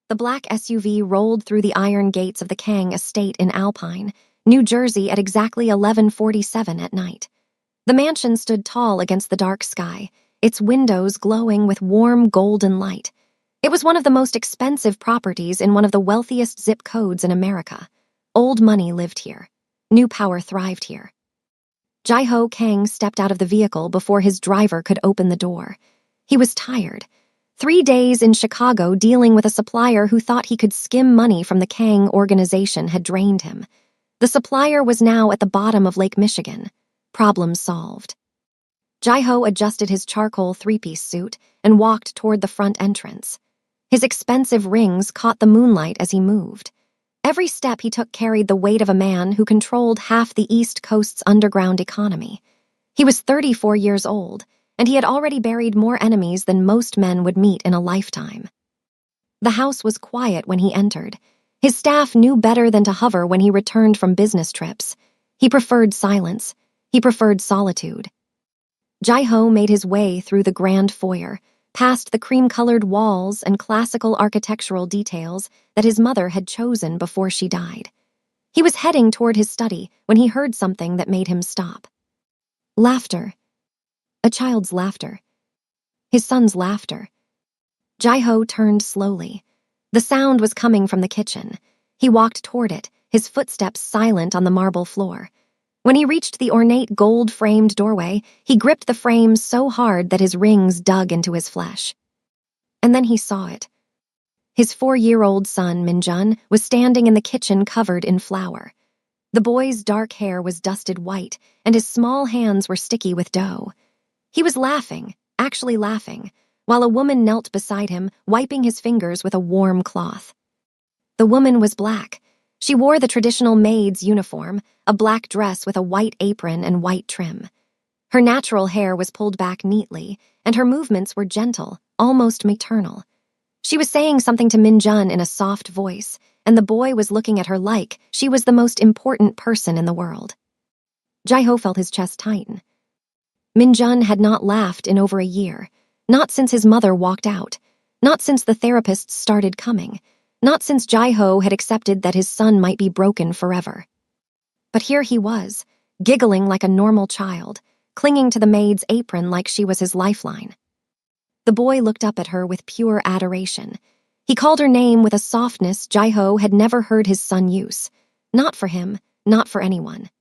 The black SUV rolled through the iron gates of the Kang estate in Alpine, New Jersey at exactly 11:47 at night. The mansion stood tall against the dark sky, its windows glowing with warm golden light. It was one of the most expensive properties in one of the wealthiest zip codes in America. Old money lived here. New power thrived here. Jai-Ho Kang stepped out of the vehicle before his driver could open the door. He was tired. 3 days in Chicago dealing with a supplier who thought he could skim money from the Kang organization had drained him. The supplier was now at the bottom of Lake Michigan. Problem solved. Jai-Ho adjusted his charcoal three-piece suit and walked toward the front entrance. His expensive rings caught the moonlight as he moved. Every step he took carried the weight of a man who controlled half the East Coast's underground economy. He was 34 years old, and he had already buried more enemies than most men would meet in a lifetime. The house was quiet when he entered. His staff knew better than to hover when he returned from business trips. He preferred silence. He preferred solitude. Jai-Ho made his way through the grand foyer, past the cream-colored walls and classical architectural details that his mother had chosen before she died. He was heading toward his study when he heard something that made him stop. Laughter. A child's laughter. His son's laughter. Jai-Ho turned slowly. The sound was coming from the kitchen. He walked toward it, his footsteps silent on the marble floor. When he reached the ornate gold-framed doorway, he gripped the frame so hard that his rings dug into his flesh. And then he saw it. His 4-year-old son, Min-jun, was standing in the kitchen covered in flour. The boy's dark hair was dusted white, and his small hands were sticky with dough. He was laughing, actually laughing, while a woman knelt beside him, wiping his fingers with a warm cloth. The woman was black. She wore the traditional maid's uniform, a black dress with a white apron and white trim. Her natural hair was pulled back neatly, and her movements were gentle, almost maternal. She was saying something to Min-jun in a soft voice, and the boy was looking at her like she was the most important person in the world. Jai-Ho felt his chest tighten. Min-jun had not laughed in over a year, not since his mother walked out, not since the therapists started coming, not since Jai-Ho had accepted that his son might be broken forever. But here he was, giggling like a normal child, clinging to the maid's apron like she was his lifeline. The boy looked up at her with pure adoration. He called her name with a softness Jai-Ho had never heard his son use. Not for him, not for anyone.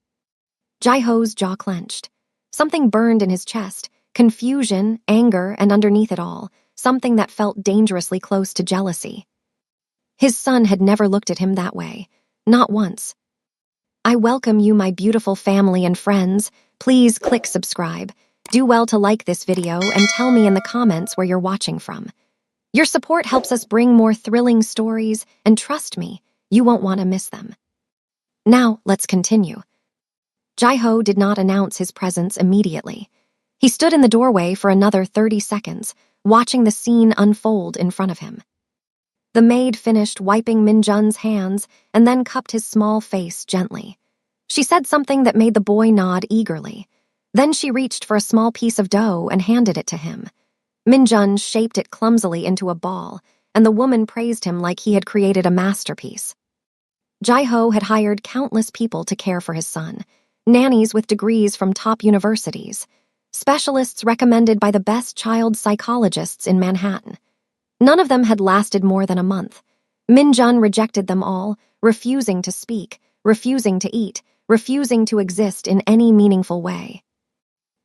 Jai-Ho's jaw clenched. Something burned in his chest, confusion, anger, and underneath it all, something that felt dangerously close to jealousy. His son had never looked at him that way, not once. I welcome you, my beautiful family and friends. Please click subscribe. Do well to like this video and tell me in the comments where you're watching from. Your support helps us bring more thrilling stories, and trust me, you won't want to miss them. Now, let's continue. Jai-Ho did not announce his presence immediately. He stood in the doorway for another 30 seconds, watching the scene unfold in front of him. The maid finished wiping Min-jun's hands and then cupped his small face gently. She said something that made the boy nod eagerly. Then she reached for a small piece of dough and handed it to him. Min-jun shaped it clumsily into a ball, and the woman praised him like he had created a masterpiece. Jai-Ho had hired countless people to care for his son, nannies with degrees from top universities, specialists recommended by the best child psychologists in Manhattan. None of them had lasted more than a month. Min-jun rejected them all, refusing to speak, refusing to eat, refusing to exist in any meaningful way.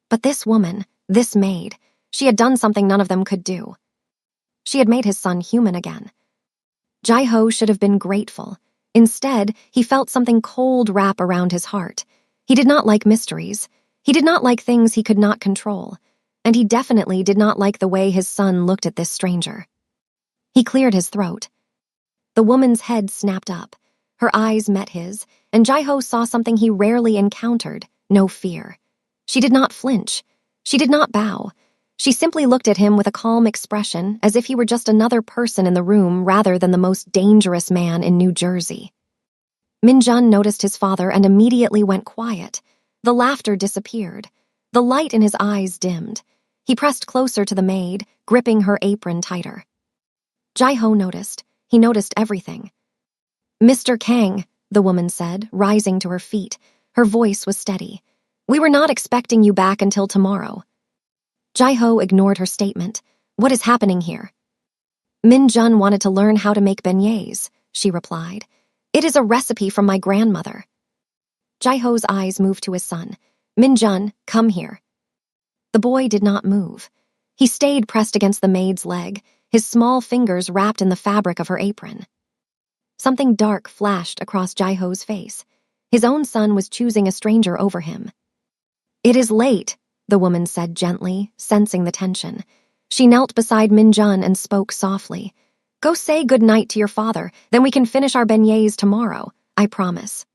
But this woman, this maid, she had done something none of them could do. She had made his son human again. Jai-Ho should have been grateful. Instead, he felt something cold wrap around his heart. He did not like mysteries. He did not like things he could not control. And he definitely did not like the way his son looked at this stranger. He cleared his throat. The woman's head snapped up. Her eyes met his, and Jai-Ho saw something he rarely encountered, no fear. She did not flinch. She did not bow. She simply looked at him with a calm expression, as if he were just another person in the room rather than the most dangerous man in New Jersey. Min-jun noticed his father and immediately went quiet. The laughter disappeared. The light in his eyes dimmed. He pressed closer to the maid, gripping her apron tighter. Jai-Ho noticed. he noticed everything. "Mr. Kang," the woman said, rising to her feet. Her voice was steady. "We were not expecting you back until tomorrow." Jai-ho ignored her statement. "What is happening here?" "Min-jun wanted to learn how to make beignets," she replied. "It is a recipe from my grandmother." Jai-ho's eyes moved to his son. "Min-jun, come here." The boy did not move. He stayed pressed against the maid's leg, his small fingers wrapped in the fabric of her apron. Something dark flashed across Jai-ho's face. His own son was choosing a stranger over him. "It is late," the woman said gently, sensing the tension. She knelt beside Min-jun and spoke softly. "Go say good night to your father, then we can finish our beignets tomorrow, I promise."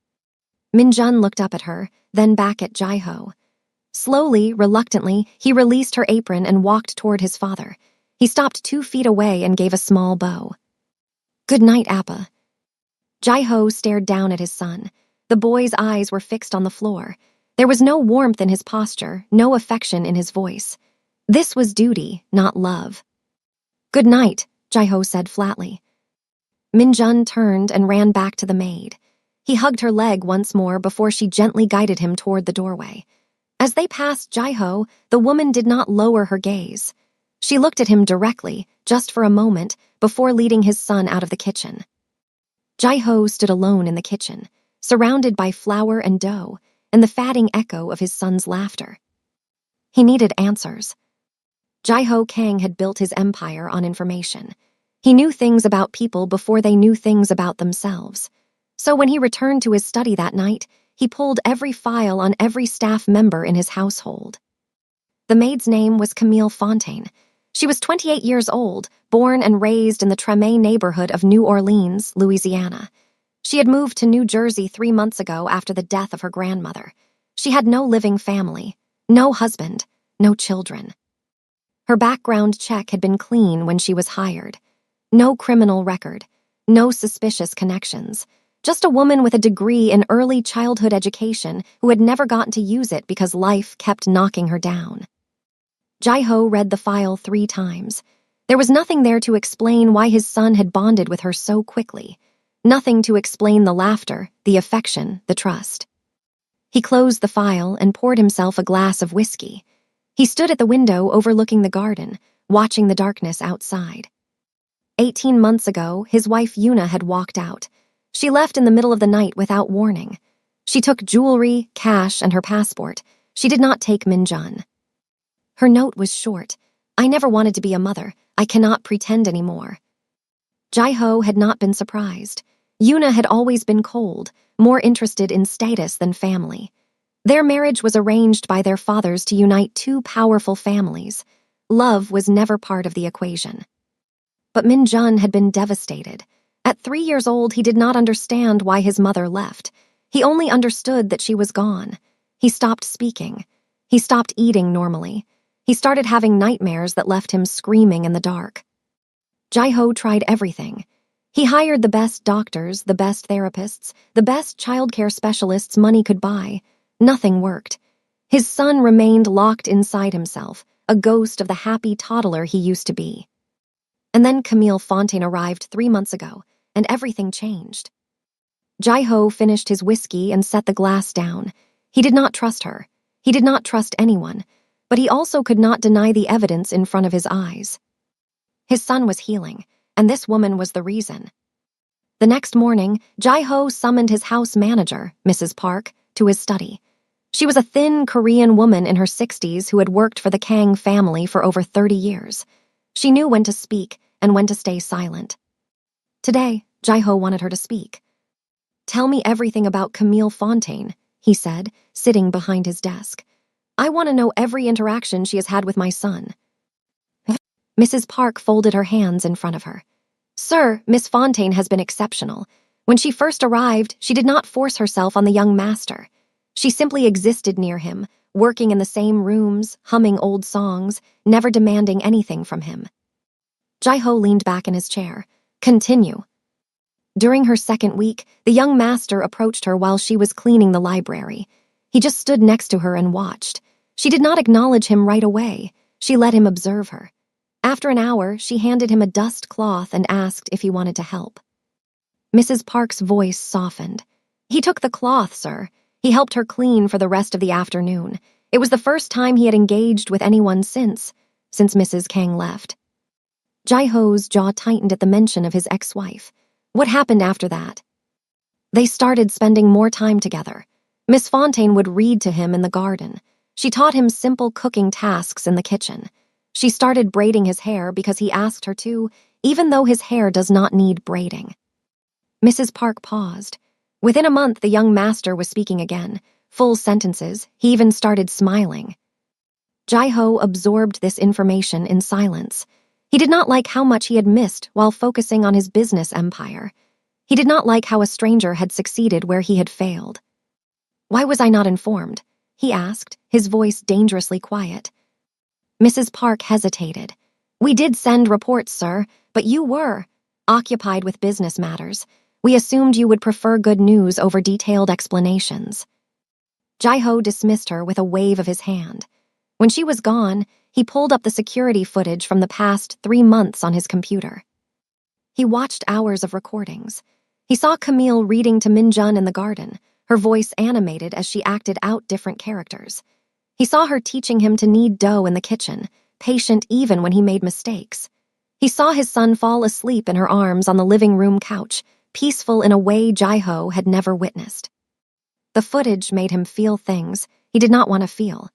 Min-jun looked up at her, then back at Jai-ho. Slowly, reluctantly, he released her apron and walked toward his father. He stopped 2 feet away and gave a small bow. "Good night, Appa." Jai-ho stared down at his son. The boy's eyes were fixed on the floor. There was no warmth in his posture, no affection in his voice. This was duty, not love. "Good night," Jai-ho said flatly. Min-jun turned and ran back to the maid. He hugged her leg once more before she gently guided him toward the doorway. As they passed Jai-ho, the woman did not lower her gaze. She looked at him directly, just for a moment, before leading his son out of the kitchen. Jai-ho stood alone in the kitchen, surrounded by flour and dough, and the fatting echo of his son's laughter. He needed answers. Jai-ho Kang had built his empire on information. He knew things about people before they knew things about themselves. So when he returned to his study that night, he pulled every file on every staff member in his household. The maid's name was Camille Fontaine. She was 28 years old, born and raised in the Treme neighborhood of New Orleans, Louisiana. She had moved to New Jersey 3 months ago after the death of her grandmother. She had no living family, no husband, no children. Her background check had been clean when she was hired. No criminal record, no suspicious connections. Just a woman with a degree in early childhood education who had never gotten to use it because life kept knocking her down. Jai-ho read the file 3 times. There was nothing there to explain why his son had bonded with her so quickly. Nothing to explain the laughter, the affection, the trust. He closed the file and poured himself a glass of whiskey. He stood at the window overlooking the garden, watching the darkness outside. 18 months ago, his wife Yuna had walked out. She left in the middle of the night without warning. She took jewelry, cash, and her passport. She did not take Min-jun. Her note was short. "I never wanted to be a mother. I cannot pretend anymore." Jai-ho had not been surprised. Yuna had always been cold, more interested in status than family. Their marriage was arranged by their fathers to unite 2 powerful families. Love was never part of the equation. But Min-jun had been devastated. At 3 years old, he did not understand why his mother left. He only understood that she was gone. He stopped speaking. He stopped eating normally. He started having nightmares that left him screaming in the dark. Jai-ho tried everything. He hired the best doctors, the best therapists, the best childcare specialists money could buy. Nothing worked. His son remained locked inside himself, a ghost of the happy toddler he used to be. And then Camille Fontaine arrived 3 months ago, and everything changed. Jai-ho finished his whiskey and set the glass down. He did not trust her. He did not trust anyone, but he also could not deny the evidence in front of his eyes. His son was healing, and this woman was the reason. The next morning, Jai-ho summoned his house manager, Mrs. Park, to his study. She was a thin Korean woman in her 60s who had worked for the Kang family for over 30 years. She knew when to speak and when to stay silent. Today, Jai-ho wanted her to speak. "Tell me everything about Camille Fontaine," he said, sitting behind his desk. "I want to know every interaction she has had with my son." Mrs. Park folded her hands in front of her. "Sir, Miss Fontaine has been exceptional. When she first arrived, she did not force herself on the young master. She simply existed near him, working in the same rooms, humming old songs, never demanding anything from him." Jai-ho leaned back in his chair. "Continue." During her 2nd week, the young master approached her while she was cleaning the library. He just stood next to her and watched. She did not acknowledge him right away. She let him observe her. After an hour, she handed him a dust cloth and asked if he wanted to help. Mrs. Park's voice softened. He took the cloth, sir. He helped her clean for the rest of the afternoon. It was the first time he had engaged with anyone since Mrs. Kang left. Jai-ho's jaw tightened at the mention of his ex-wife. What happened after that? They started spending more time together. Miss Fontaine would read to him in the garden. She taught him simple cooking tasks in the kitchen. She started braiding his hair because he asked her to, even though his hair does not need braiding. Mrs. Park paused. Within a month, the young master was speaking again. Full sentences. He even started smiling. Jai-ho absorbed this information in silence. He did not like how much he had missed while focusing on his business empire. He did not like how a stranger had succeeded where he had failed. "Why was I not informed?" he asked, his voice dangerously quiet. Mrs. Park hesitated. "We did send reports, sir, but you were occupied with business matters. We assumed you would prefer good news over detailed explanations." Jai-ho dismissed her with a wave of his hand. When she was gone, he pulled up the security footage from the past 3 months on his computer. He watched hours of recordings. He saw Camille reading to Min-jun in the garden, her voice animated as she acted out different characters. He saw her teaching him to knead dough in the kitchen, patient even when he made mistakes. He saw his son fall asleep in her arms on the living room couch, peaceful in a way Jai-ho had never witnessed. The footage made him feel things he did not want to feel.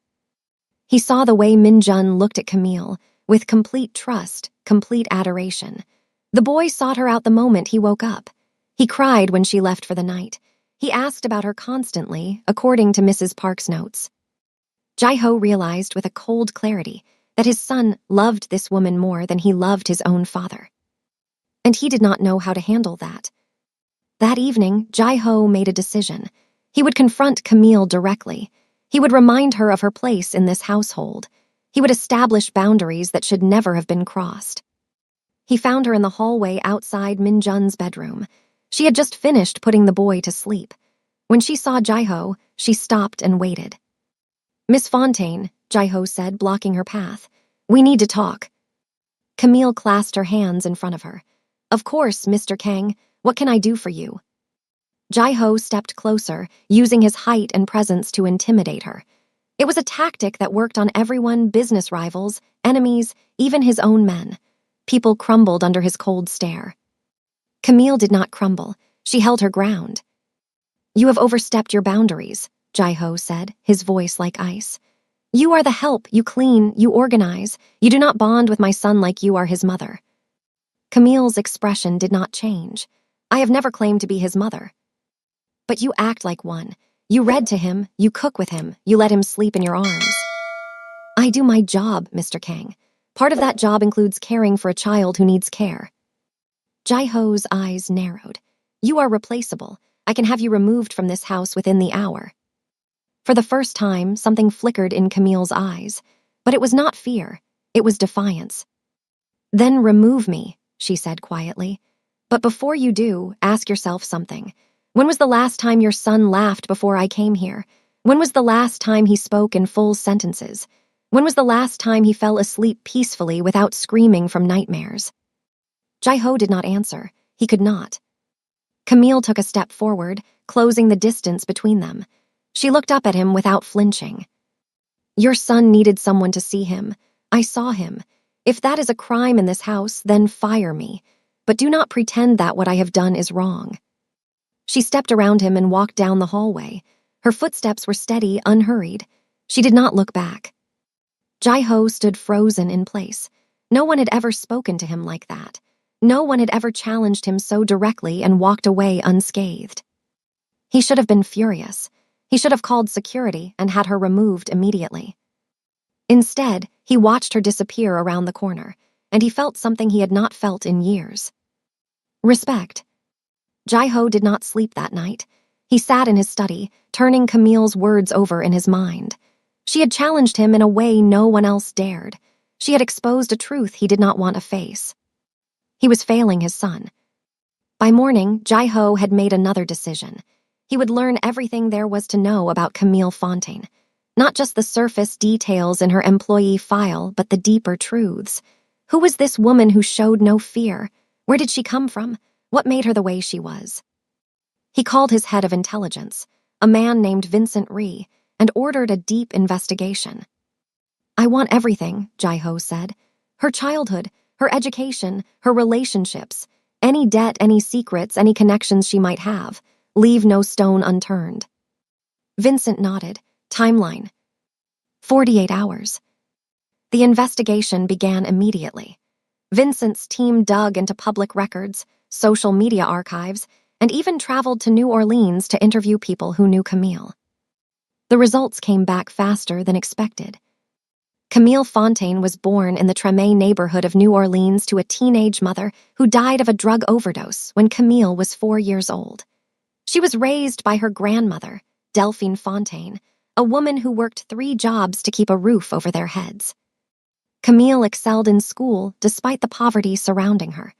He saw the way Min-jun looked at Camille, with complete trust, complete adoration. The boy sought her out the moment he woke up. He cried when she left for the night. He asked about her constantly, according to Mrs. Park's notes. Jai-ho realized with a cold clarity that his son loved this woman more than he loved his own father. And he did not know how to handle that. That evening, Jai-ho made a decision. He would confront Camille directly. He would remind her of her place in this household. He would establish boundaries that should never have been crossed. He found her in the hallway outside Min-jun's bedroom. She had just finished putting the boy to sleep. When she saw Jai-ho, she stopped and waited. "Miss Fontaine," Jai-ho said, blocking her path. "We need to talk." Camille clasped her hands in front of her. "Of course, Mr. Kang. What can I do for you?" Jai-ho stepped closer, using his height and presence to intimidate her. It was a tactic that worked on everyone, business rivals, enemies, even his own men. People crumbled under his cold stare. Camille did not crumble. She held her ground. "You have overstepped your boundaries," Jai-ho said, his voice like ice. "You are the help, you clean, you organize. You do not bond with my son like you are his mother." Camille's expression did not change. "I have never claimed to be his mother." "But you act like one. You read to him, you cook with him, you let him sleep in your arms." "I do my job, Mr. Kang. Part of that job includes caring for a child who needs care." Jai-ho's eyes narrowed. "You are replaceable. I can have you removed from this house within the hour." For the first time, something flickered in Camille's eyes. But it was not fear. It was defiance. "Then remove me," she said quietly. "But before you do, ask yourself something. When was the last time your son laughed before I came here? When was the last time he spoke in full sentences? When was the last time he fell asleep peacefully without screaming from nightmares?" Jai-ho did not answer. He could not. Camille took a step forward, closing the distance between them. She looked up at him without flinching. "Your son needed someone to see him. I saw him. If that is a crime in this house, then fire me. But do not pretend that what I have done is wrong." She stepped around him and walked down the hallway. Her footsteps were steady, unhurried. She did not look back. Jai-ho stood frozen in place. No one had ever spoken to him like that. No one had ever challenged him so directly and walked away unscathed. He should have been furious. He should have called security and had her removed immediately. Instead, he watched her disappear around the corner, and he felt something he had not felt in years. Respect. Jai-ho did not sleep that night. He sat in his study, turning Camille's words over in his mind. She had challenged him in a way no one else dared. She had exposed a truth he did not want to face. He was failing his son. By morning, Jai-ho had made another decision. He would learn everything there was to know about Camille Fontaine. Not just the surface details in her employee file, but the deeper truths. Who was this woman who showed no fear? Where did she come from? What made her the way she was? He called his head of intelligence, a man named Vincent Rhee, and ordered a deep investigation. I want everything, Jai-ho said. Her childhood, her education, her relationships, any debt, any secrets, any connections she might have. Leave no stone unturned. Vincent nodded. Timeline. 48 hours. The investigation began immediately. Vincent's team dug into public records, social media archives, and even traveled to New Orleans to interview people who knew Camille. The results came back faster than expected. Camille Fontaine was born in the Treme neighborhood of New Orleans to a teenage mother who died of a drug overdose when Camille was 4 years old. She was raised by her grandmother, Delphine Fontaine, a woman who worked 3 jobs to keep a roof over their heads. Camille excelled in school despite the poverty surrounding her.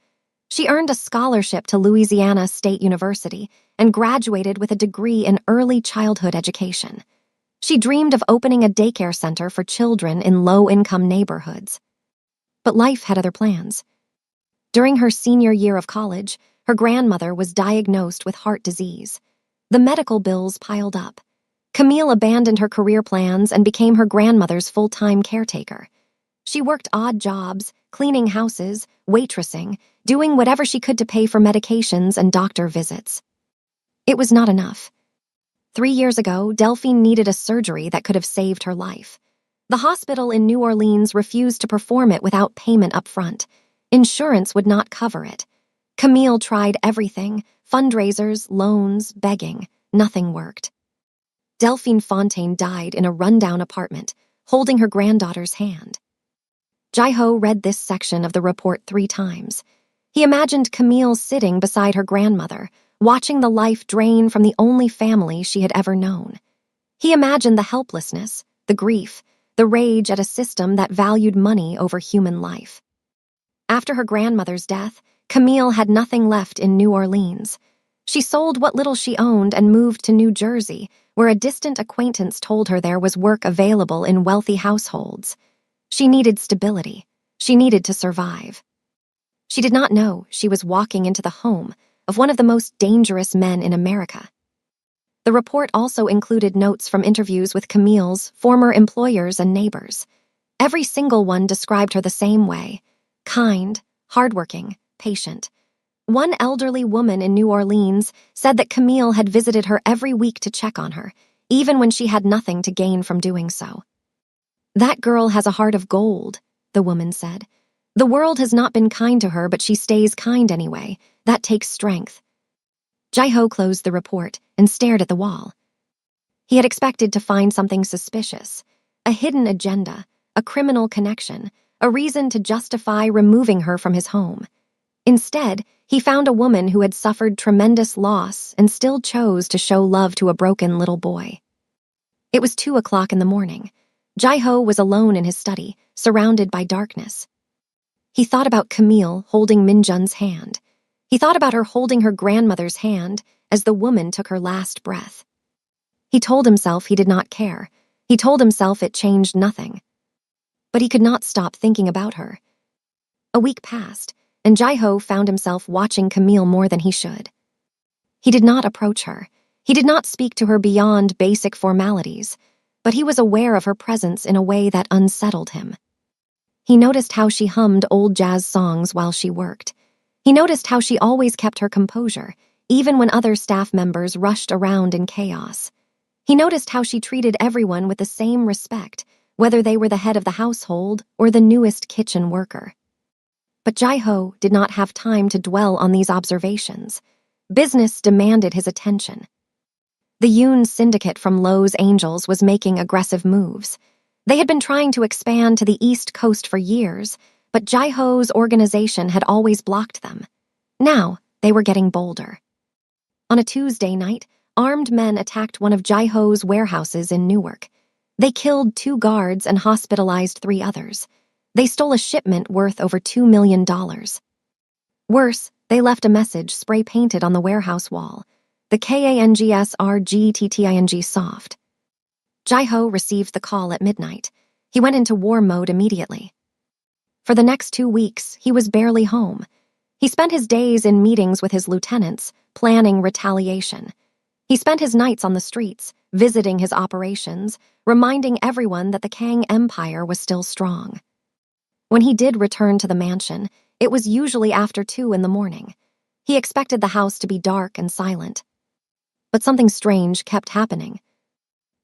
She earned a scholarship to Louisiana State University and graduated with a degree in early childhood education. She dreamed of opening a daycare center for children in low-income neighborhoods. But life had other plans. During her senior year of college, her grandmother was diagnosed with heart disease. The medical bills piled up. Camille abandoned her career plans and became her grandmother's full-time caretaker. She worked odd jobs, cleaning houses, waitressing, doing whatever she could to pay for medications and doctor visits. It was not enough. 3 years ago, Delphine needed a surgery that could have saved her life. The hospital in New Orleans refused to perform it without payment up front. Insurance would not cover it. Camille tried everything, fundraisers, loans, begging. Nothing worked. Delphine Fontaine died in a rundown apartment, holding her granddaughter's hand. Jai-ho read this section of the report 3 times. He imagined Camille sitting beside her grandmother, watching the life drain from the only family she had ever known. He imagined the helplessness, the grief, the rage at a system that valued money over human life. After her grandmother's death, Camille had nothing left in New Orleans. She sold what little she owned and moved to New Jersey, where a distant acquaintance told her there was work available in wealthy households. She needed stability. She needed to survive. She did not know she was walking into the home of one of the most dangerous men in America. The report also included notes from interviews with Camille's former employers and neighbors. Every single one described her the same way: kind, hardworking, patient. One elderly woman in New Orleans said that Camille had visited her every week to check on her, even when she had nothing to gain from doing so. That girl has a heart of gold, the woman said. The world has not been kind to her, but she stays kind anyway. That takes strength. Jai-ho closed the report and stared at the wall. He had expected to find something suspicious, a hidden agenda, a criminal connection, a reason to justify removing her from his home. Instead, he found a woman who had suffered tremendous loss and still chose to show love to a broken little boy. It was 2 o'clock in the morning. Jai-ho was alone in his study, surrounded by darkness. He thought about Camille holding Minjun's hand. He thought about her holding her grandmother's hand as the woman took her last breath. He told himself he did not care. He told himself it changed nothing. But he could not stop thinking about her. A week passed, and Jai-ho found himself watching Camille more than he should. He did not approach her. He did not speak to her beyond basic formalities, but he was aware of her presence in a way that unsettled him. He noticed how she hummed old jazz songs while she worked. He noticed how she always kept her composure, even when other staff members rushed around in chaos. He noticed how she treated everyone with the same respect, whether they were the head of the household or the newest kitchen worker. But Jai-ho did not have time to dwell on these observations. Business demanded his attention. The Yoon syndicate from Los Angeles was making aggressive moves. They had been trying to expand to the East Coast for years, but Jai-ho's organization had always blocked them. Now, they were getting bolder. On a Tuesday night, armed men attacked one of Jai-ho's warehouses in Newark. They killed 2 guards and hospitalized 3 others. They stole a shipment worth over $2 million. Worse, they left a message spray-painted on the warehouse wall: the KANGSRGTTING soft. Jai-ho received the call at midnight. He went into war mode immediately. For the next 2 weeks, he was barely home. He spent his days in meetings with his lieutenants, planning retaliation. He spent his nights on the streets, visiting his operations, reminding everyone that the Kang Empire was still strong. When he did return to the mansion, it was usually after 2 in the morning. He expected the house to be dark and silent. But something strange kept happening.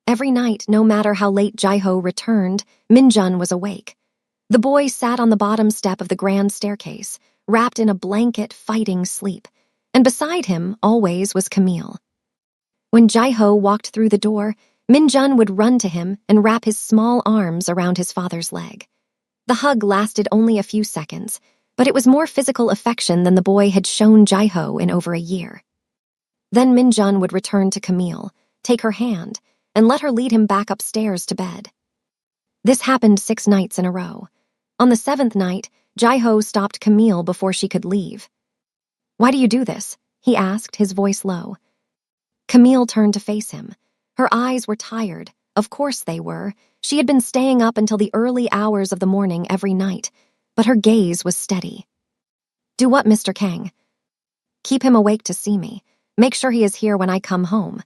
Every night, no matter how late Jai-ho returned, Min-jun was awake. The boy sat on the bottom step of the grand staircase, wrapped in a blanket, fighting sleep, and beside him always was Camille. When Jai-ho walked through the door, Min-jun would run to him and wrap his small arms around his father's leg. The hug lasted only a few seconds, but it was more physical affection than the boy had shown Jai-ho in over a year. Then Min-jun would return to Camille, take her hand, and let her lead him back upstairs to bed. This happened 6 nights in a row. On the 7th night, Jai-ho stopped Camille before she could leave. "Why do you do this?" he asked, his voice low. Camille turned to face him. Her eyes were tired. Of course they were. She had been staying up until the early hours of the morning every night, but her gaze was steady. "Do what, Mr. Kang?" "Keep him awake to see me. Make sure he is here when I come home."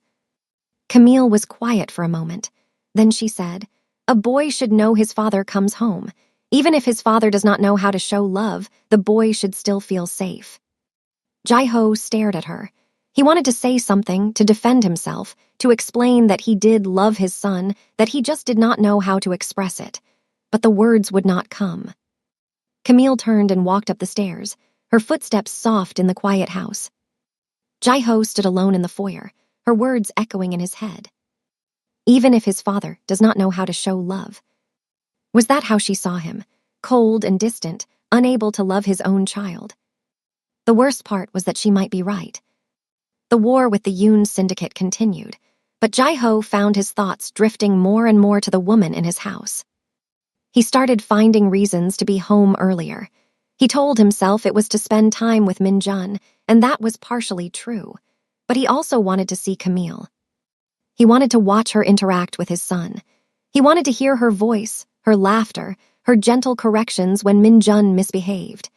Camille was quiet for a moment. Then she said, "A boy should know his father comes home. Even if his father does not know how to show love, the boy should still feel safe." Jai-ho stared at her. He wanted to say something, to defend himself, to explain that he did love his son, that he just did not know how to express it. But the words would not come. Camille turned and walked up the stairs, her footsteps soft in the quiet house. Jai-ho stood alone in the foyer, her words echoing in his head. Even if his father does not know how to show love. Was that how she saw him? Cold and distant, unable to love his own child. The worst part was that she might be right. The war with the Yoon syndicate continued, but Jai-ho found his thoughts drifting more and more to the woman in his house. He started finding reasons to be home earlier. He told himself it was to spend time with Min-jun, and that was partially true. But he also wanted to see Camille. He wanted to watch her interact with his son. He wanted to hear her voice, her laughter, her gentle corrections when Min-jun misbehaved.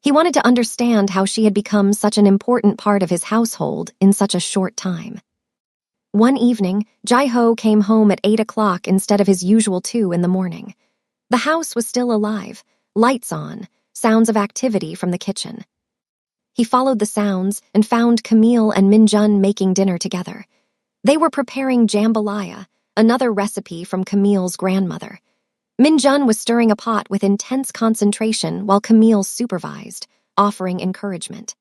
He wanted to understand how she had become such an important part of his household in such a short time. One evening, Jai-ho came home at 8 o'clock instead of his usual 2 in the morning. The house was still alive, lights on, sounds of activity from the kitchen. He followed the sounds and found Camille and Min-jun making dinner together. They were preparing jambalaya, another recipe from Camille's grandmother. Min-jun was stirring a pot with intense concentration while Camille supervised, offering encouragement.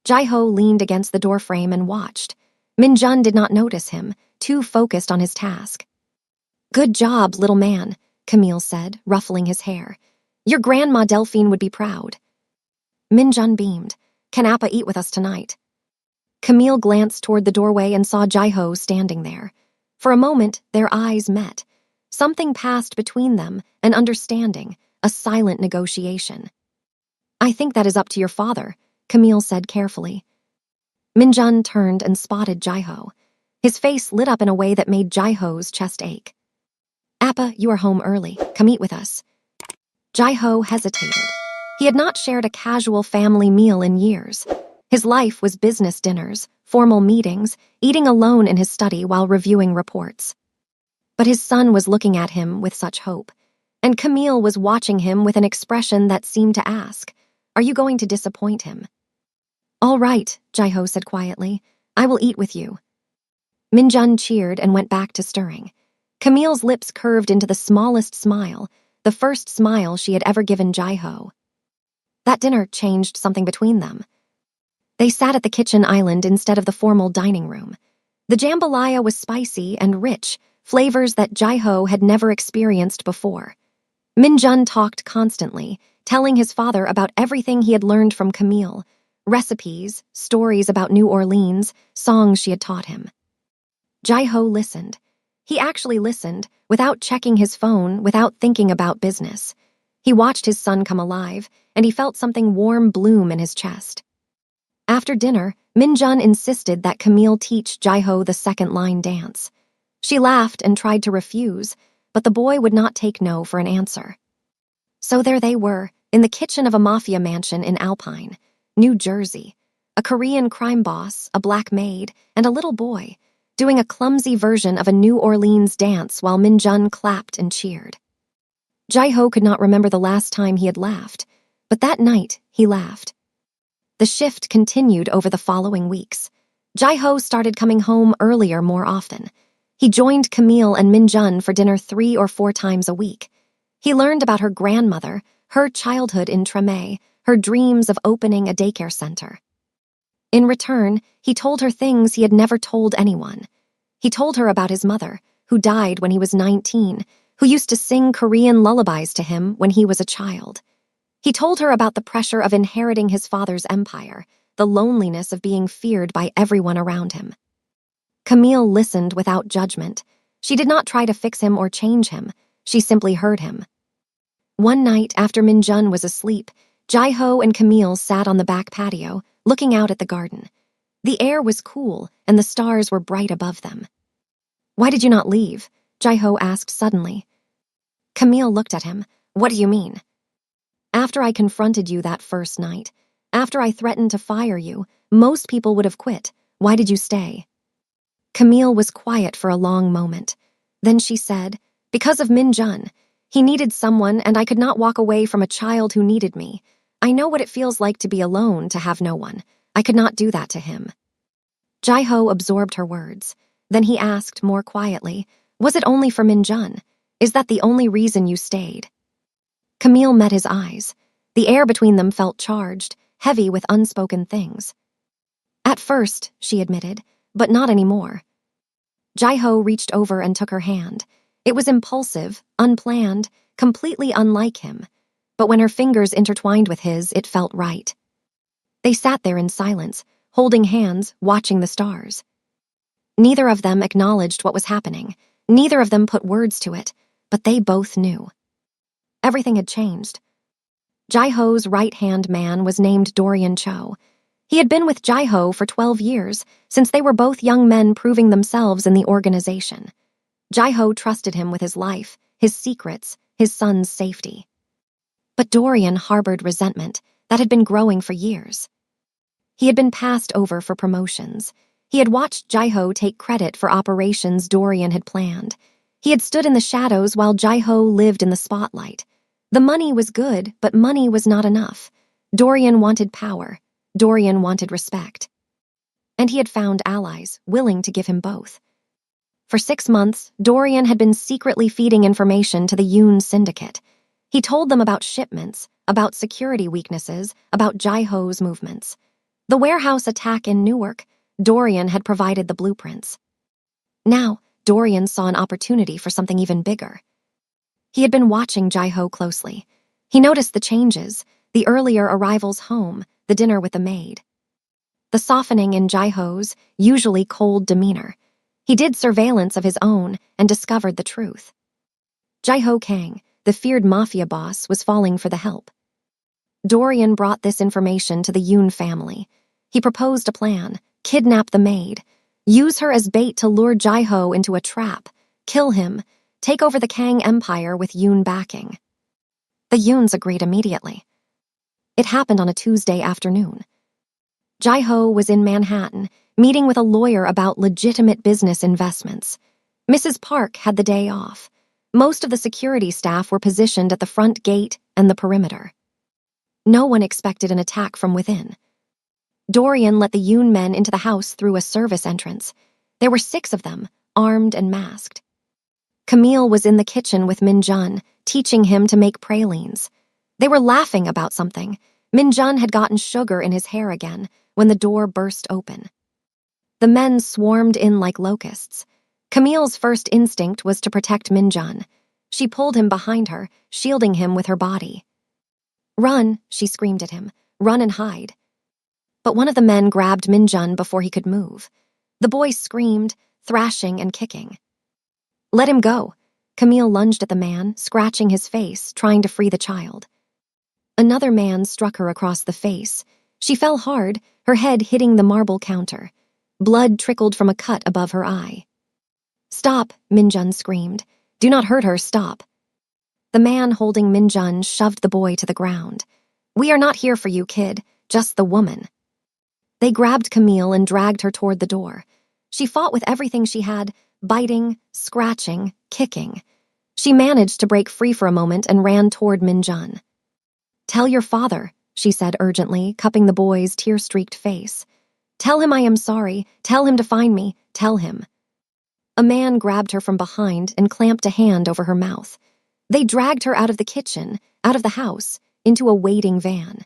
Jai-ho leaned against the doorframe and watched. Min-jun did not notice him, too focused on his task. "Good job, little man," Camille said, ruffling his hair. "Your grandma Delphine would be proud." Min-jun beamed. "Can Appa eat with us tonight?" Camille glanced toward the doorway and saw Jai-ho standing there. For a moment, their eyes met. Something passed between them, an understanding, a silent negotiation. "I think that is up to your father," Camille said carefully. Min-jun turned and spotted Jai-ho. His face lit up in a way that made Jai-ho's chest ache. "Appa, you are home early. Come eat with us." Jai-ho hesitated. He had not shared a casual family meal in years. His life was business dinners, formal meetings, eating alone in his study while reviewing reports. But his son was looking at him with such hope, and Camille was watching him with an expression that seemed to ask, "Are you going to disappoint him?" "All right," Jai-ho said quietly. "I will eat with you." Min-jun cheered and went back to stirring. Camille's lips curved into the smallest smile, the first smile she had ever given Jai-ho. That dinner changed something between them. They sat at the kitchen island instead of the formal dining room. The jambalaya was spicy and rich, flavors that Jai-ho had never experienced before. Min-jun talked constantly, telling his father about everything he had learned from Camille, recipes, stories about New Orleans, songs she had taught him. Jai-ho listened. He actually listened, without checking his phone, without thinking about business. He watched his son come alive, and he felt something warm bloom in his chest. After dinner, Min-jun insisted that Camille teach Jai-ho the second-line dance. She laughed and tried to refuse, but the boy would not take no for an answer. So there they were, in the kitchen of a mafia mansion in Alpine, New Jersey. A Korean crime boss, a black maid, and a little boy, doing a clumsy version of a New Orleans dance while Min-jun clapped and cheered. Jae-ho could not remember the last time he had laughed, but that night he laughed. The shift continued over the following weeks. Jae-ho started coming home earlier more often. He joined Camille and Min-jun for dinner 3 or 4 times a week. He learned about her grandmother, her childhood in Treme, her dreams of opening a daycare center. In return, he told her things he had never told anyone. He told her about his mother, who died when he was 19, who used to sing Korean lullabies to him when he was a child. He told her about the pressure of inheriting his father's empire, the loneliness of being feared by everyone around him. Camille listened without judgment. She did not try to fix him or change him. She simply heard him. One night after Min-jun was asleep, Jae-ho and Camille sat on the back patio, looking out at the garden. The air was cool, and the stars were bright above them. "Why did you not leave?" Jae-ho asked suddenly. Camille looked at him. "What do you mean?" "After I confronted you that first night, after I threatened to fire you, most people would have quit. Why did you stay?" Camille was quiet for a long moment. Then she said, "Because of Min-jun. He needed someone, and I could not walk away from a child who needed me. I know what it feels like to be alone, to have no one. I could not do that to him." Jae-ho absorbed her words. Then he asked more quietly, "Was it only for Min-jun? Is that the only reason you stayed?" Camille met his eyes. The air between them felt charged, heavy with unspoken things. "At first," she admitted, "but not anymore." Jae-ho reached over and took her hand. It was impulsive, unplanned, completely unlike him. But when her fingers intertwined with his, it felt right. They sat there in silence, holding hands, watching the stars. Neither of them acknowledged what was happening. Neither of them put words to it, but they both knew. Everything had changed. Jae-ho's right-hand man was named Dorian Cho. He had been with Jae-ho for 12 years, since they were both young men proving themselves in the organization. Jae-ho trusted him with his life, his secrets, his son's safety. But Dorian harbored resentment that had been growing for years. He had been passed over for promotions. He had watched Jae-ho take credit for operations Dorian had planned. He had stood in the shadows while Jae-ho lived in the spotlight. The money was good, but money was not enough. Dorian wanted power. Dorian wanted respect. And he had found allies, willing to give him both. For 6 months, Dorian had been secretly feeding information to the Yoon syndicate. He told them about shipments, about security weaknesses, about Jae-ho's movements. The warehouse attack in Newark, Dorian had provided the blueprints. Now, Dorian saw an opportunity for something even bigger. He had been watching Jae-ho closely. He noticed the changes, the earlier arrivals home, the dinner with the maid. The softening in Jae-ho's, usually cold demeanor. He did surveillance of his own and discovered the truth. Jae-ho Kang, the feared mafia boss, was falling for the help. Dorian brought this information to the Yoon family. He proposed a plan: kidnap the maid, use her as bait to lure Jae-ho into a trap, kill him, take over the Kang Empire with Yoon backing. The Yoons agreed immediately. It happened on a Tuesday afternoon. Jae-ho was in Manhattan, meeting with a lawyer about legitimate business investments. Mrs. Park had the day off. Most of the security staff were positioned at the front gate and the perimeter. No one expected an attack from within. Dorian let the Yoon men into the house through a service entrance. There were 6 of them, armed and masked. Camille was in the kitchen with Min-jun, teaching him to make pralines. They were laughing about something. Min-jun had gotten sugar in his hair again when the door burst open. The men swarmed in like locusts. Camille's first instinct was to protect Min-jun. She pulled him behind her, shielding him with her body. "Run," she screamed at him. "Run and hide." But one of the men grabbed Min-jun before he could move. The boy screamed, thrashing and kicking. "Let him go." Camille lunged at the man, scratching his face, trying to free the child. Another man struck her across the face. She fell hard, her head hitting the marble counter. Blood trickled from a cut above her eye. "Stop," Min-jun screamed. "Do not hurt her, stop." The man holding Minjun shoved the boy to the ground. "We are not here for you, kid, just the woman." They grabbed Camille and dragged her toward the door. She fought with everything she had, biting, scratching, kicking. She managed to break free for a moment and ran toward Minjun. "Tell your father," she said urgently, cupping the boy's tear-streaked face. "Tell him I am sorry. Tell him to find me. Tell him." A man grabbed her from behind and clamped a hand over her mouth. They dragged her out of the kitchen, out of the house, into a waiting van.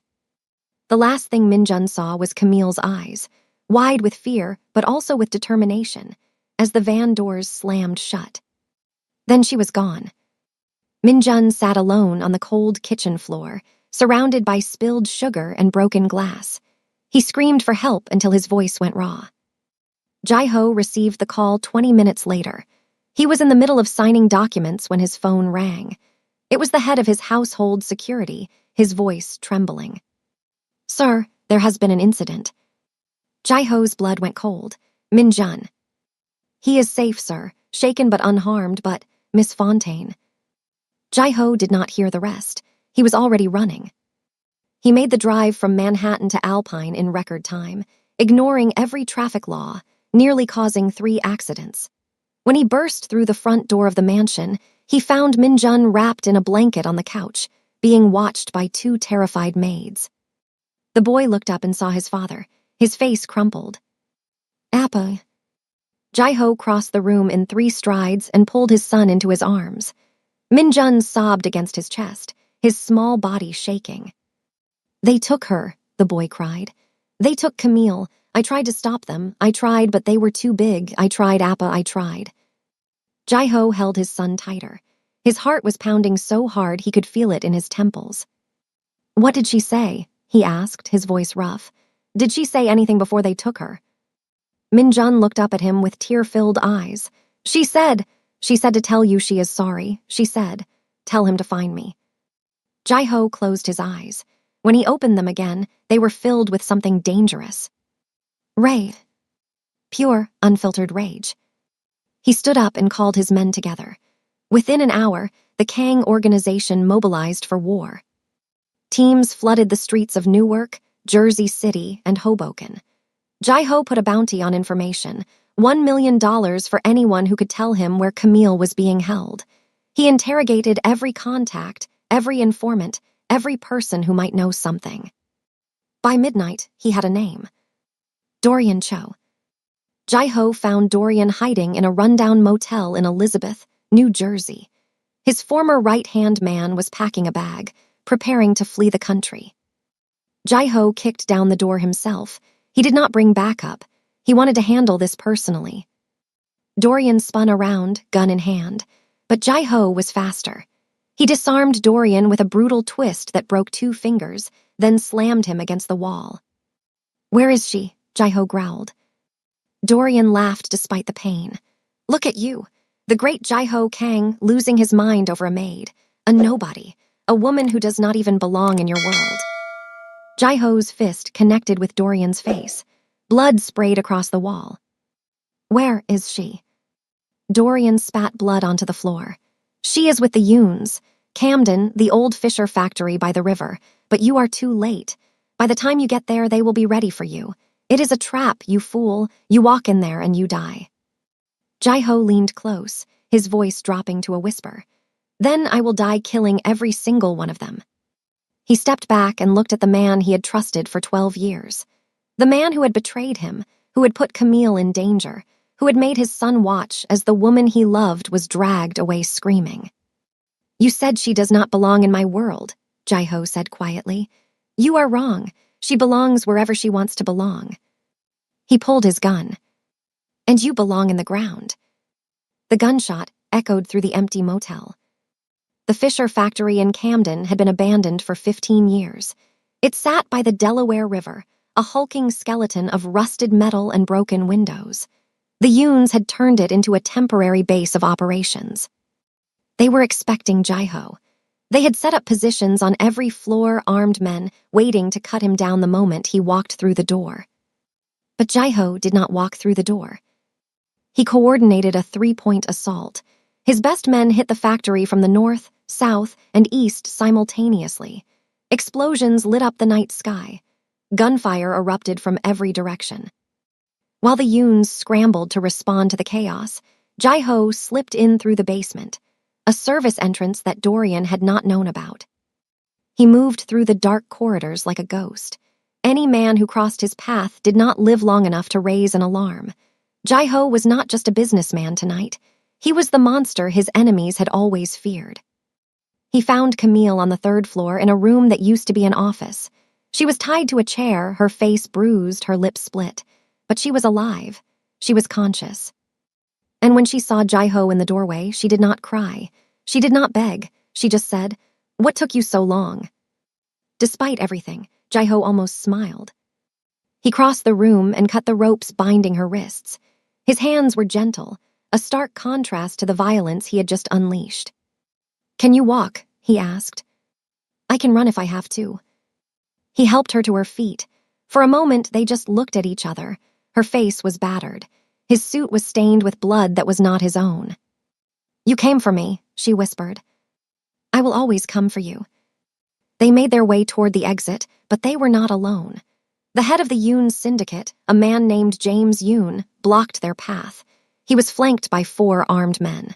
The last thing Minjun saw was Camille's eyes, wide with fear but also with determination, as the van doors slammed shut. Then she was gone. Minjun sat alone on the cold kitchen floor, surrounded by spilled sugar and broken glass. He screamed for help until his voice went raw. Jai-ho received the call 20 minutes later. He was in the middle of signing documents when his phone rang. It was the head of his household security, his voice trembling. "Sir, there has been an incident." Jai-ho's blood went cold. "Minjun." "He is safe, sir, shaken but unharmed, but Miss Fontaine." Jai-ho did not hear the rest. He was already running. He made the drive from Manhattan to Alpine in record time, ignoring every traffic law, nearly causing 3 accidents. When he burst through the front door of the mansion, he found Minjun wrapped in a blanket on the couch, being watched by 2 terrified maids. The boy looked up and saw his father, his face crumpled. "Appa." Jai-ho crossed the room in 3 strides and pulled his son into his arms. Minjun sobbed against his chest, his small body shaking. "They took her," the boy cried. "They took Camille. I tried to stop them. I tried, but they were too big. I tried, Appa, I tried." Jai-ho held his son tighter. His heart was pounding so hard he could feel it in his temples. "What did she say?" he asked, his voice rough. "Did she say anything before they took her?" Minjun looked up at him with tear-filled eyes. She said to tell you she is sorry. She said, tell him to find me." Jai-ho closed his eyes. When he opened them again, they were filled with something dangerous. Rage. Pure, unfiltered rage. He stood up and called his men together. Within an hour, the Kang organization mobilized for war. Teams flooded the streets of Newark, Jersey City, and Hoboken. Jai-ho put a bounty on information, $1 million for anyone who could tell him where Camille was being held. He interrogated every contact, every informant, every person who might know something. By midnight, he had a name. Dorian Cho. Jai-ho found Dorian hiding in a rundown motel in Elizabeth, New Jersey. His former right-hand man was packing a bag, preparing to flee the country. Jai-ho kicked down the door himself. He did not bring backup. He wanted to handle this personally. Dorian spun around, gun in hand, but Jai-ho was faster. He disarmed Dorian with a brutal twist that broke 2 fingers, then slammed him against the wall. "Where is she?" Jai-ho growled. Dorian laughed despite the pain. "Look at you, the great Jai-ho Kang losing his mind over a maid, a nobody, a woman who does not even belong in your world." Jai-ho's fist connected with Dorian's face. Blood sprayed across the wall. "Where is she?" Dorian spat blood onto the floor. "She is with the Yoons. Camden, the old Fisher factory by the river, but you are too late. By the time you get there, they will be ready for you. It is a trap, you fool. You walk in there and you die." Jai-ho leaned close, his voice dropping to a whisper. "Then I will die killing every single one of them." He stepped back and looked at the man he had trusted for 12 years. The man who had betrayed him, who had put Camille in danger, who had made his son watch as the woman he loved was dragged away screaming. "You said she does not belong in my world," Jai-ho said quietly. "You are wrong. She belongs wherever she wants to belong." He pulled his gun. "And you belong in the ground." The gunshot echoed through the empty motel. The Fisher factory in Camden had been abandoned for 15 years. It sat by the Delaware River, a hulking skeleton of rusted metal and broken windows. The Yoons had turned it into a temporary base of operations. They were expecting Jai-ho. They had set up positions on every floor, armed men, waiting to cut him down the moment he walked through the door. But Jai-ho did not walk through the door. He coordinated a 3-point assault. His best men hit the factory from the north, south, and east simultaneously. Explosions lit up the night sky. Gunfire erupted from every direction. While the Yuns scrambled to respond to the chaos, Jai-ho slipped in through the basement, a service entrance that Dorian had not known about. He moved through the dark corridors like a ghost. Any man who crossed his path did not live long enough to raise an alarm. Jai-ho was not just a businessman tonight. He was the monster his enemies had always feared. He found Camille on the third floor in a room that used to be an office. She was tied to a chair, her face bruised, her lips split. But she was alive. She was conscious. And when she saw Jai-ho in the doorway, she did not cry. She did not beg. She just said, "What took you so long?" Despite everything, Jai-ho almost smiled. He crossed the room and cut the ropes binding her wrists. His hands were gentle, a stark contrast to the violence he had just unleashed. "Can you walk?" he asked. "I can run if I have to." He helped her to her feet. For a moment, they just looked at each other. Her face was battered. His suit was stained with blood that was not his own. "You came for me," she whispered. "I will always come for you." They made their way toward the exit, but they were not alone. The head of the Yoon syndicate, a man named James Yoon, blocked their path. He was flanked by 4 armed men.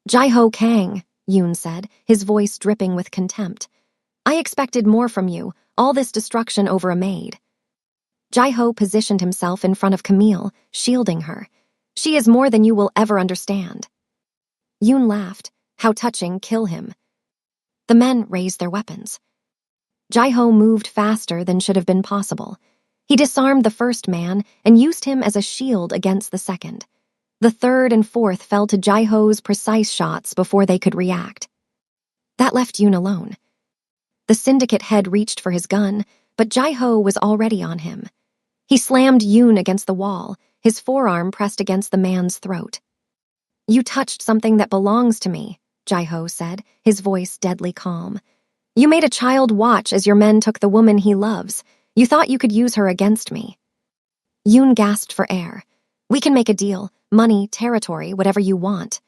"Jai-ho Kang," Yoon said, his voice dripping with contempt. "I expected more from you, all this destruction over a maid." Jai-ho positioned himself in front of Camille, shielding her. "She is more than you will ever understand." Yoon laughed. "How touching, kill him." The men raised their weapons. Jai-ho moved faster than should have been possible. He disarmed the first man and used him as a shield against the second. The third and fourth fell to Jai-ho's precise shots before they could react. That left Yoon alone. The syndicate head reached for his gun, but Jai-ho was already on him. He slammed Yoon against the wall, his forearm pressed against the man's throat. "You touched something that belongs to me," Jai-ho said, his voice deadly calm. "You made a child watch as your men took the woman he loves. You thought you could use her against me." Yoon gasped for air. "We can make a deal. Money, territory, whatever you want."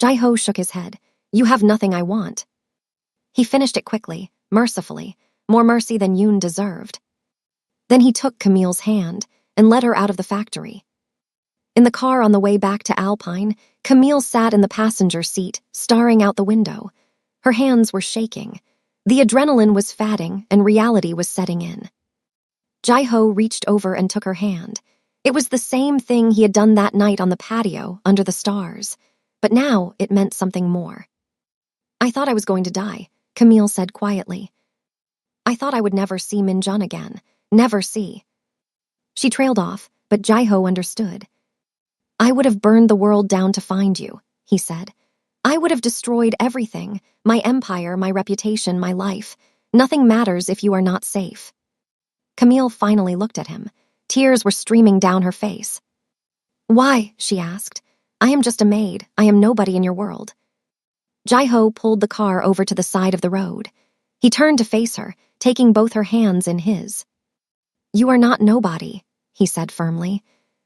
Jai-ho shook his head. "You have nothing I want." He finished it quickly, mercifully, more mercy than Yoon deserved. Then he took Camille's hand and led her out of the factory. In the car on the way back to Alpine, Camille sat in the passenger seat, staring out the window. Her hands were shaking. The adrenaline was fatting and reality was setting in. Jai-ho reached over and took her hand. It was the same thing he had done that night on the patio under the stars, but now it meant something more. "I thought I was going to die," Camille said quietly. "I thought I would never see Min-jun again. Never see." She trailed off, but Jai-ho understood. "I would have burned the world down to find you," he said. "I would have destroyed everything, my empire, my reputation, my life. Nothing matters if you are not safe." Camille finally looked at him. Tears were streaming down her face. "Why?" she asked. "I am just a maid. I am nobody in your world." Jai-ho pulled the car over to the side of the road. He turned to face her, taking both her hands in his. "You are not nobody," he said firmly.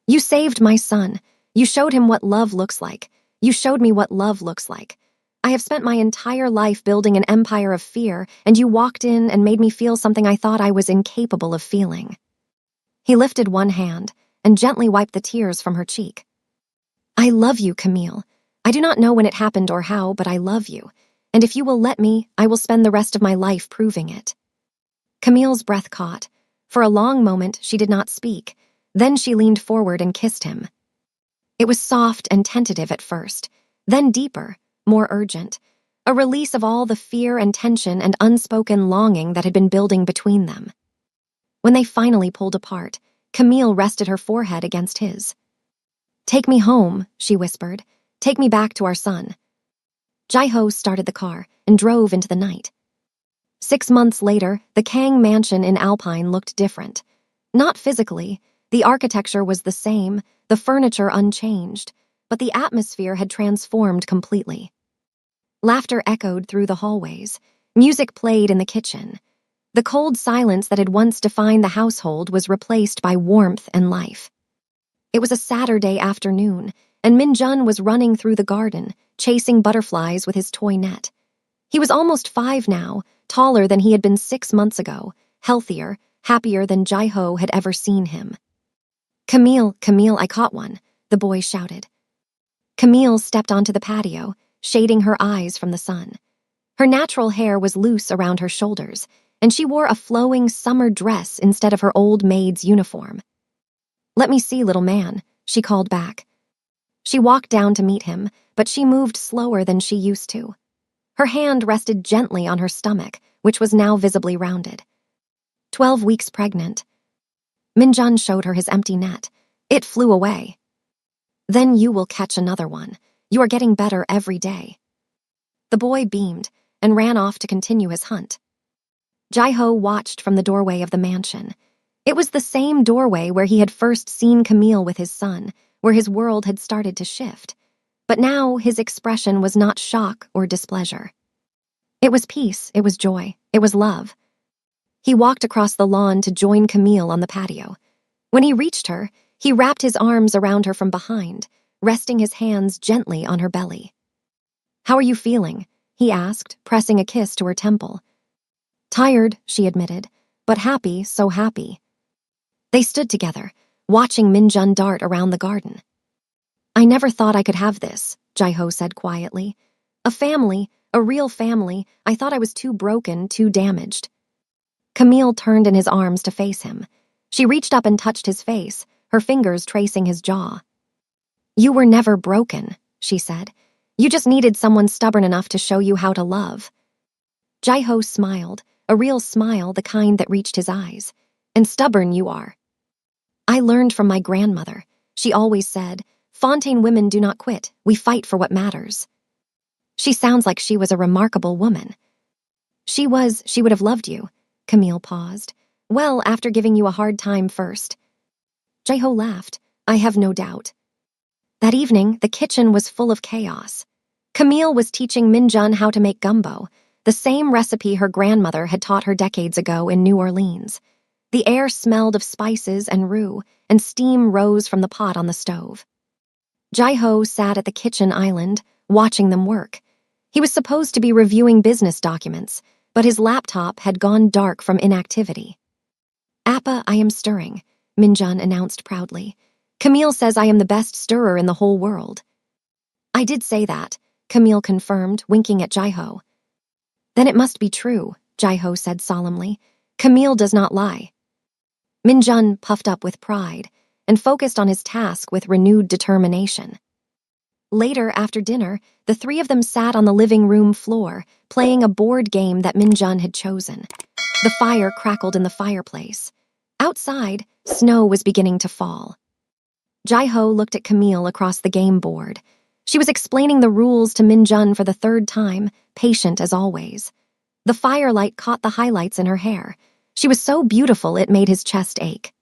"You saved my son. You showed him what love looks like. You showed me what love looks like. I have spent my entire life building an empire of fear, and you walked in and made me feel something I thought I was incapable of feeling." He lifted one hand and gently wiped the tears from her cheek. "I love you, Camille. I do not know when it happened or how, but I love you. And if you will let me, I will spend the rest of my life proving it." Camille's breath caught. For a long moment, she did not speak. Then she leaned forward and kissed him. It was soft and tentative at first, then deeper, more urgent, a release of all the fear and tension and unspoken longing that had been building between them. When they finally pulled apart, Camille rested her forehead against his. "Take me home," she whispered. "Take me back to our son." Jai-ho started the car and drove into the night. 6 months later, the Kang mansion in Alpine looked different. Not physically, the architecture was the same, the furniture unchanged, but the atmosphere had transformed completely. Laughter echoed through the hallways. Music played in the kitchen. The cold silence that had once defined the household was replaced by warmth and life. It was a Saturday afternoon, and Min-jun was running through the garden, chasing butterflies with his toy net. He was almost 5 now, taller than he had been 6 months ago, healthier, happier than Jai-ho had ever seen him. Camille, Camille, I caught one, the boy shouted. Camille stepped onto the patio, shading her eyes from the sun. Her natural hair was loose around her shoulders, and she wore a flowing summer dress instead of her old maid's uniform. Let me see, little man, she called back. She walked down to meet him, but she moved slower than she used to. Her hand rested gently on her stomach, which was now visibly rounded. 12 weeks pregnant. Minjun showed her his empty net. It flew away. Then you will catch another one. You are getting better every day. The boy beamed and ran off to continue his hunt. Jai-ho watched from the doorway of the mansion. It was the same doorway where he had first seen Camille with his son, where his world had started to shift. But now his expression was not shock or displeasure. It was peace, it was joy, it was love. He walked across the lawn to join Camille on the patio. When he reached her, he wrapped his arms around her from behind, resting his hands gently on her belly. How are you feeling? He asked, pressing a kiss to her temple. Tired, she admitted, but happy, so happy. They stood together, watching Minjun dart around the garden. I never thought I could have this, Jai-ho said quietly. A family, a real family. I thought I was too broken, too damaged. Camille turned in his arms to face him. She reached up and touched his face, her fingers tracing his jaw. You were never broken, she said. You just needed someone stubborn enough to show you how to love. Jai-ho smiled, a real smile, the kind that reached his eyes. And stubborn you are. I learned from my grandmother. She always said, Fontaine women do not quit, we fight for what matters. She sounds like she was a remarkable woman. She would have loved you. Camille paused. Well, after giving you a hard time first. Jai-ho laughed. I have no doubt. That evening, the kitchen was full of chaos. Camille was teaching Minjun how to make gumbo, the same recipe her grandmother had taught her decades ago in New Orleans. The air smelled of spices and rue, and steam rose from the pot on the stove. Jai-ho sat at the kitchen island, watching them work. He was supposed to be reviewing business documents, but his laptop had gone dark from inactivity. Appa, I am stirring, Minjun announced proudly. Camille says I am the best stirrer in the whole world. I did say that, Camille confirmed, winking at Jai-ho. Then it must be true, Jai-ho said solemnly. Camille does not lie. Minjun puffed up with pride and focused on his task with renewed determination. Later, after dinner, the three of them sat on the living room floor, playing a board game that Minjun had chosen. The fire crackled in the fireplace. Outside, snow was beginning to fall. Jai-ho looked at Camille across the game board. She was explaining the rules to Minjun for the third time, patient as always. The firelight caught the highlights in her hair. She was so beautiful it made his chest ache.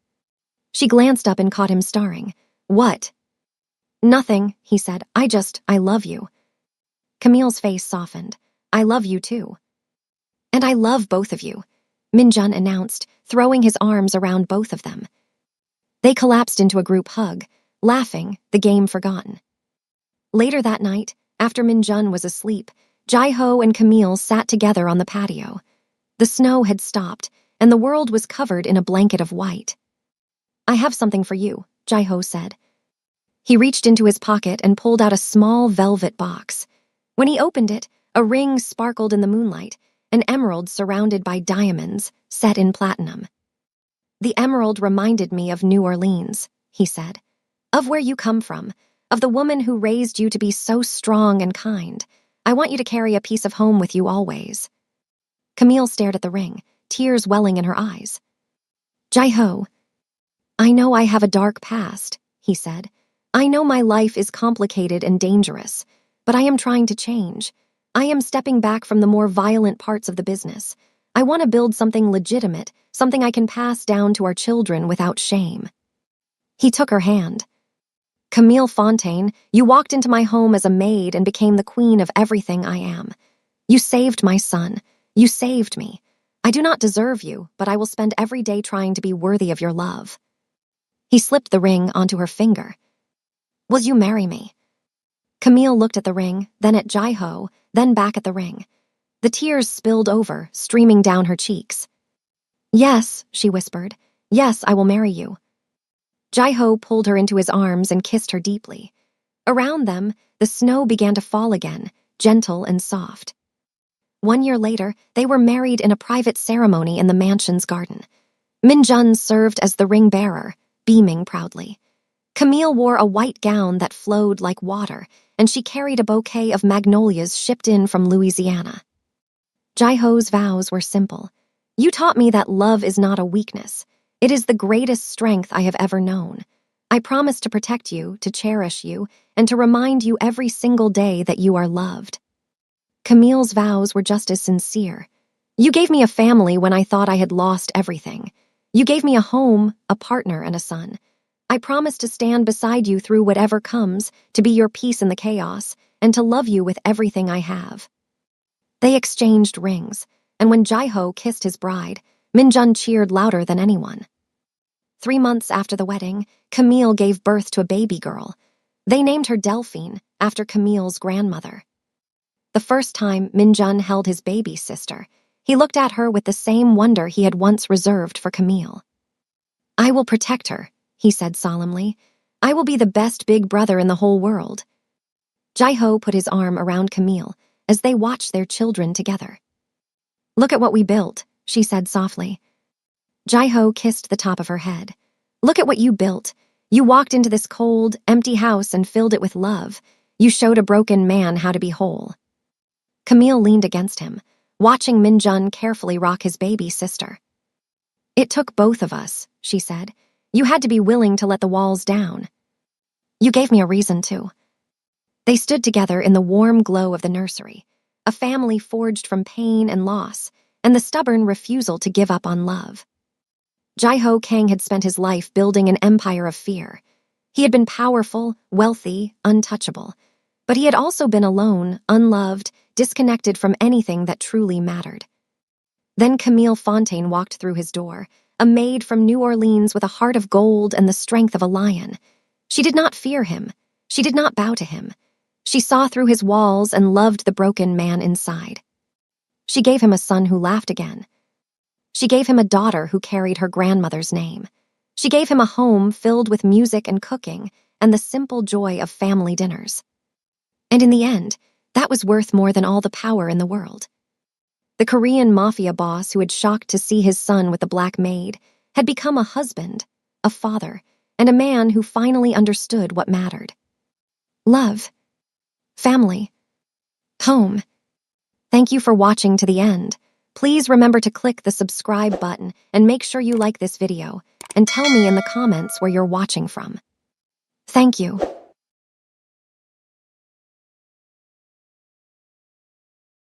She glanced up and caught him staring. What? Nothing, he said. I love you. Camille's face softened. I love you too. And I love both of you, Minjun announced, throwing his arms around both of them. They collapsed into a group hug, laughing, the game forgotten. Later that night, after Minjun was asleep, Jai-ho and Camille sat together on the patio. The snow had stopped, and the world was covered in a blanket of white. I have something for you, Jai-ho said. He reached into his pocket and pulled out a small velvet box. When he opened it, a ring sparkled in the moonlight, an emerald surrounded by diamonds, set in platinum. The emerald reminded me of New Orleans, he said. Of where you come from, of the woman who raised you to be so strong and kind. I want you to carry a piece of home with you always. Camille stared at the ring, tears welling in her eyes. Jai-ho, I know I have a dark past, he said. I know my life is complicated and dangerous, but I am trying to change. I am stepping back from the more violent parts of the business. I want to build something legitimate, something I can pass down to our children without shame. He took her hand. Camille Fontaine, you walked into my home as a maid and became the queen of everything I am. You saved my son. You saved me. I do not deserve you, but I will spend every day trying to be worthy of your love. He slipped the ring onto her finger. Will you marry me? Camille looked at the ring, then at Jai-ho, then back at the ring. The tears spilled over, streaming down her cheeks. "Yes," she whispered. "Yes, I will marry you." Jai-ho pulled her into his arms and kissed her deeply. Around them, the snow began to fall again, gentle and soft. 1 year later, they were married in a private ceremony in the mansion's garden. Min-jun served as the ring bearer, beaming proudly. Camille wore a white gown that flowed like water, and she carried a bouquet of magnolias shipped in from Louisiana. Jai-ho's vows were simple. "You taught me that love is not a weakness. It is the greatest strength I have ever known. I promise to protect you, to cherish you, and to remind you every single day that you are loved." Camille's vows were just as sincere. "You gave me a family when I thought I had lost everything. You gave me a home, a partner, and a son. I promise to stand beside you through whatever comes, to be your peace in the chaos, and to love you with everything I have." They exchanged rings, and when Jai-ho kissed his bride, Min-jun cheered louder than anyone. 3 months after the wedding, Camille gave birth to a baby girl. They named her Delphine, after Camille's grandmother. The first time Min-jun held his baby sister, he looked at her with the same wonder he had once reserved for Camille. "I will protect her," he said solemnly. "I will be the best big brother in the whole world." Jai-ho put his arm around Camille as they watched their children together. "Look at what we built," she said softly. Jai-ho kissed the top of her head. "Look at what you built. You walked into this cold, empty house and filled it with love. You showed a broken man how to be whole." Camille leaned against him, watching Min-jun carefully rock his baby sister. "It took both of us," she said. "You had to be willing to let the walls down. You gave me a reason to." They stood together in the warm glow of the nursery, a family forged from pain and loss, and the stubborn refusal to give up on love. Jai-ho Kang had spent his life building an empire of fear. He had been powerful, wealthy, untouchable, but he had also been alone, unloved, disconnected from anything that truly mattered. Then Camille Fontaine walked through his door, a maid from New Orleans with a heart of gold and the strength of a lion. She did not fear him. She did not bow to him. She saw through his walls and loved the broken man inside. She gave him a son who laughed again. She gave him a daughter who carried her grandmother's name. She gave him a home filled with music and cooking and the simple joy of family dinners. And in the end, that was worth more than all the power in the world. The Korean Mafia boss who had shocked to see his son with the black maid had become a husband, a father, and a man who finally understood what mattered. Love. Family. Home. Thank you for watching to the end. Please remember to click the subscribe button and make sure you like this video, and tell me in the comments where you're watching from. Thank you.